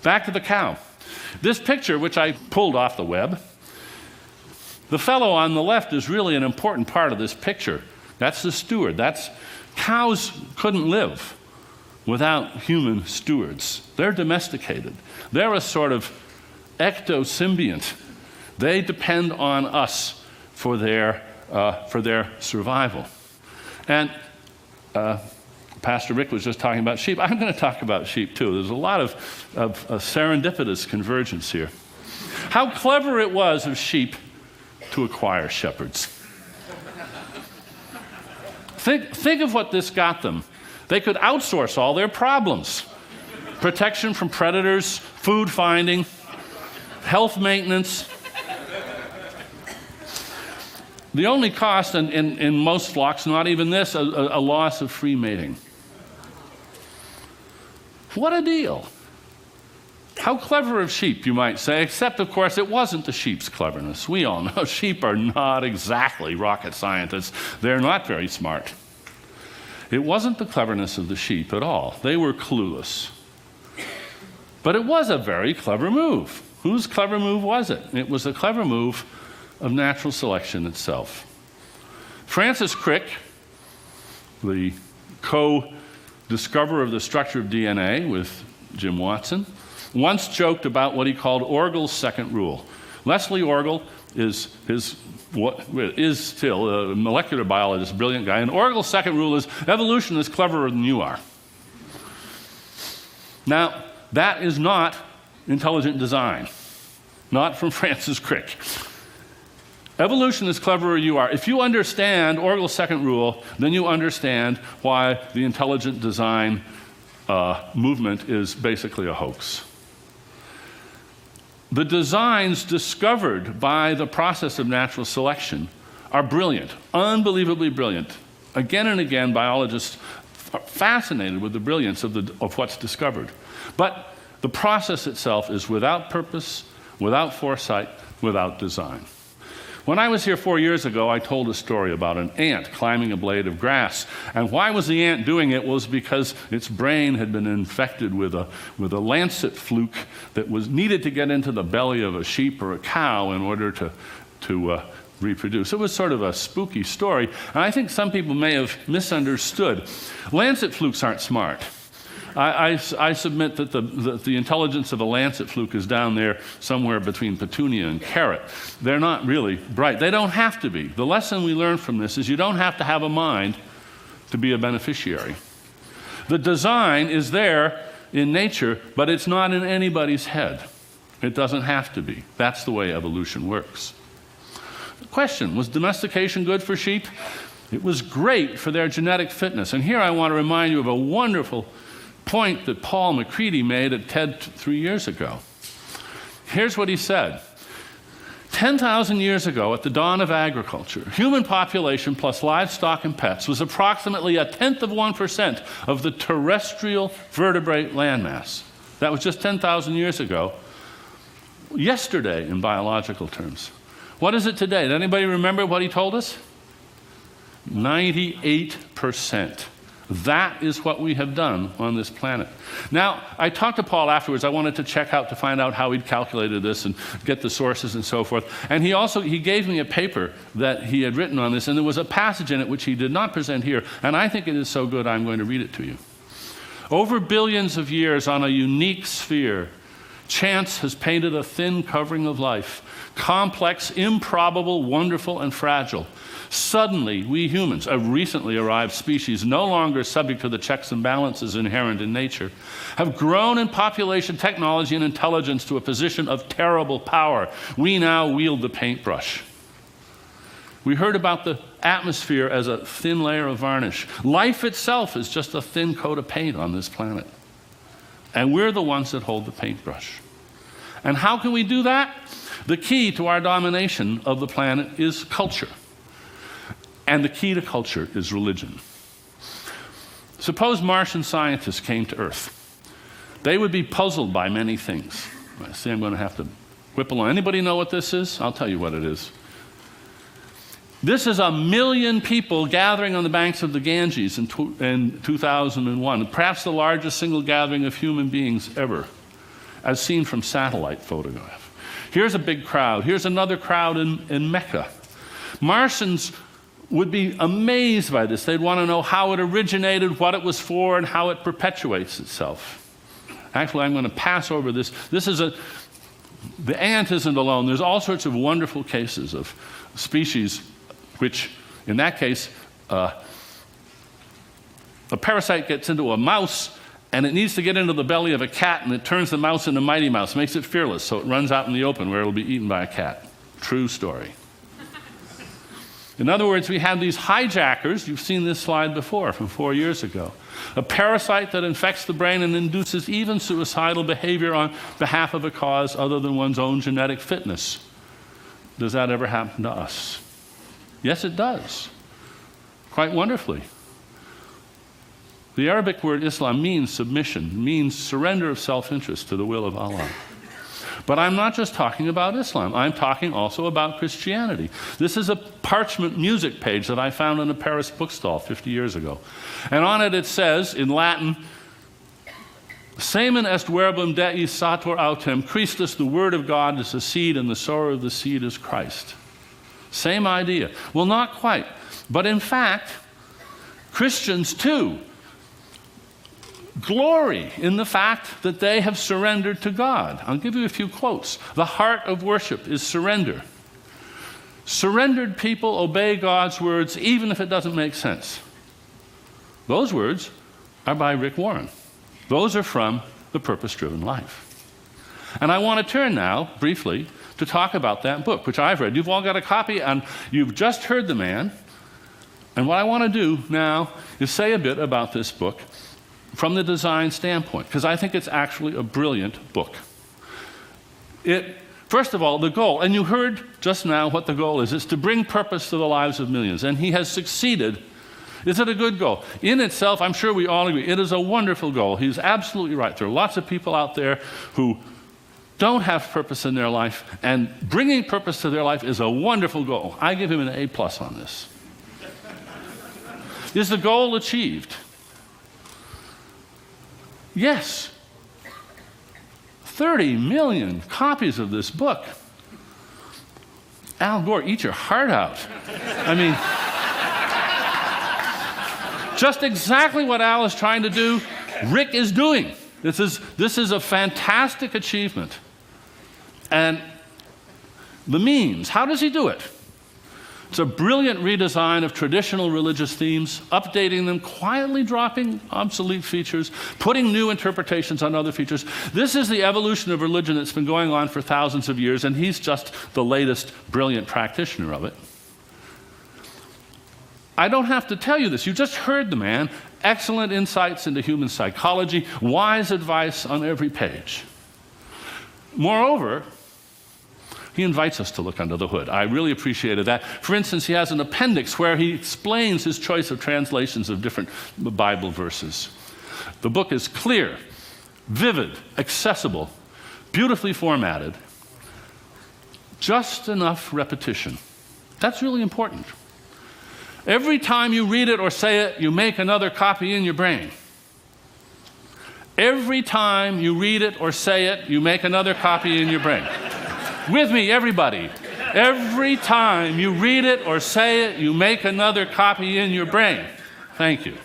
Back to the cow. This picture, which I pulled off the web, the fellow on the left is really an important part of this picture. That's the steward. Cows couldn't live without human stewards. They're domesticated. They're a sort of ectosymbiont. They depend on us for their survival. And Pastor Rick was just talking about sheep. I'm going to talk about sheep too. There's a lot of serendipitous convergence here. How clever it was of sheep to acquire shepherds. Think of what this got them. They could outsource all their problems. Protection from predators, food finding, health maintenance. The only cost in most flocks, not even this, a loss of free mating. What a deal. How clever of sheep, you might say, except, of course, it wasn't the sheep's cleverness. We all know sheep are not exactly rocket scientists. They're not very smart. It wasn't the cleverness of the sheep at all. They were clueless. But it was a very clever move. Whose clever move was it? It was a clever move of natural selection itself. Francis Crick, the co-discoverer of the structure of DNA with Jim Watson, once joked about what he called Orgel's second rule. Leslie Orgel is still a molecular biologist, a brilliant guy, and Orgel's second rule is evolution is cleverer than you are. Now, that is not intelligent design, not from Francis Crick. Evolution is cleverer than you are. If you understand Orgel's second rule, then you understand why the intelligent design movement is basically a hoax. The designs discovered by the process of natural selection are brilliant, unbelievably brilliant. Again and again, biologists are fascinated with the brilliance of what's discovered. But the process itself is without purpose, without foresight, without design. When I was here 4 years ago, I told a story about an ant climbing a blade of grass. And why was the ant doing it? Was because its brain had been infected with a lancet fluke that was needed to get into the belly of a sheep or a cow in order to reproduce. It was sort of a spooky story, and I think some people may have misunderstood. Lancet flukes aren't smart. I submit that the intelligence of a lancet fluke is down there somewhere between petunia and carrot. They're not really bright. They don't have to be. The lesson we learn from this is you don't have to have a mind to be a beneficiary. The design is there in nature, but it's not in anybody's head. It doesn't have to be. That's the way evolution works. The question, was domestication good for sheep? It was great for their genetic fitness. And here I want to remind you of a wonderful point that Paul McCready made at TED 3 years ago. Here's what he said. 10,000 years ago, at the dawn of agriculture, human population plus livestock and pets was approximately 0.1% of the terrestrial vertebrate landmass. That was just 10,000 years ago. Yesterday, in biological terms. What is it today? Does anybody remember what he told us? 98%. That is what we have done on this planet. Now, I talked to Paul afterwards. I wanted to check out to find out how he'd calculated this and get the sources and so forth. And he gave me a paper that he had written on this, and there was a passage in it which he did not present here, and I think it is so good I'm going to read it to you. Over billions of years on a unique sphere, chance has painted a thin covering of life, complex, improbable, wonderful, and fragile. Suddenly, we humans, a recently arrived species, no longer subject to the checks and balances inherent in nature, have grown in population, technology, and intelligence to a position of terrible power. We now wield the paintbrush. We heard about the atmosphere as a thin layer of varnish. Life itself is just a thin coat of paint on this planet. And we're the ones that hold the paintbrush. And how can we do that? The key to our domination of the planet is culture. And the key to culture is religion. Suppose Martian scientists came to Earth. They would be puzzled by many things. I see I'm going to have to whip along. Anybody know what this is? I'll tell you what it is. This is 1 million people gathering on the banks of the Ganges in 2001, perhaps the largest single gathering of human beings ever. as seen from satellite photograph. Here's a big crowd. Here's another crowd in Mecca. Martians would be amazed by this. They'd want to know how it originated, what it was for, and how it perpetuates itself. Actually, I'm going to pass over this. The ant isn't alone. There's all sorts of wonderful cases of species which, in that case, a parasite gets into a mouse, and it needs to get into the belly of a cat, and it turns the mouse into Mighty Mouse, makes it fearless, so it runs out in the open where it'll be eaten by a cat. True story. In other words, we have these hijackers. You've seen this slide before from 4 years ago. A parasite that infects the brain and induces even suicidal behavior on behalf of a cause other than one's own genetic fitness. Does that ever happen to us? Yes, it does. Quite wonderfully. The Arabic word Islam means submission, means surrender of self-interest to the will of Allah. But I'm not just talking about Islam. I'm talking also about Christianity. This is a parchment music page that I found in a Paris bookstall 50 years ago. And on it says, in Latin, Semen est verbum Dei sator autem, Christus, the word of God, is the seed, and the sower of the seed is Christ. Same idea. Well, not quite. But in fact, Christians too glory in the fact that they have surrendered to God. I'll give you a few quotes. The heart of worship is surrender. Surrendered people obey God's words even if it doesn't make sense. Those words are by Rick Warren. Those are from The Purpose-Driven Life. And I want to turn now, briefly, to talk about that book, which I've read. You've all got a copy, and you've just heard the man. And what I want to do now is say a bit about this book from the design standpoint, because I think it's actually a brilliant book. First of all, the goal, and you heard just now what the goal is to bring purpose to the lives of millions, and he has succeeded. Is it a good goal? In itself, I'm sure we all agree, it is a wonderful goal. He's absolutely right. There are lots of people out there who don't have purpose in their life, and bringing purpose to their life is a wonderful goal. I give him an A+ on this. Is the goal achieved? Yes. 30 million copies of this book. Al Gore, eat your heart out. I mean, just exactly what Al is trying to do, Rick is doing. This is a fantastic achievement. And the means, how does he do it? It's a brilliant redesign of traditional religious themes, updating them, quietly dropping obsolete features, putting new interpretations on other features. This is the evolution of religion that's been going on for thousands of years, and he's just the latest brilliant practitioner of it. I don't have to tell you this. You just heard the man. Excellent insights into human psychology, wise advice on every page. Moreover, he invites us to look under the hood. I really appreciated that. For instance, he has an appendix where he explains his choice of translations of different Bible verses. The book is clear, vivid, accessible, beautifully formatted, just enough repetition. That's really important. Every time you read it or say it, you make another copy in your brain. Every time you read it or say it, you make another copy in your brain. With me, everybody. Every time you read it or say it, you make another copy in your brain. Thank you.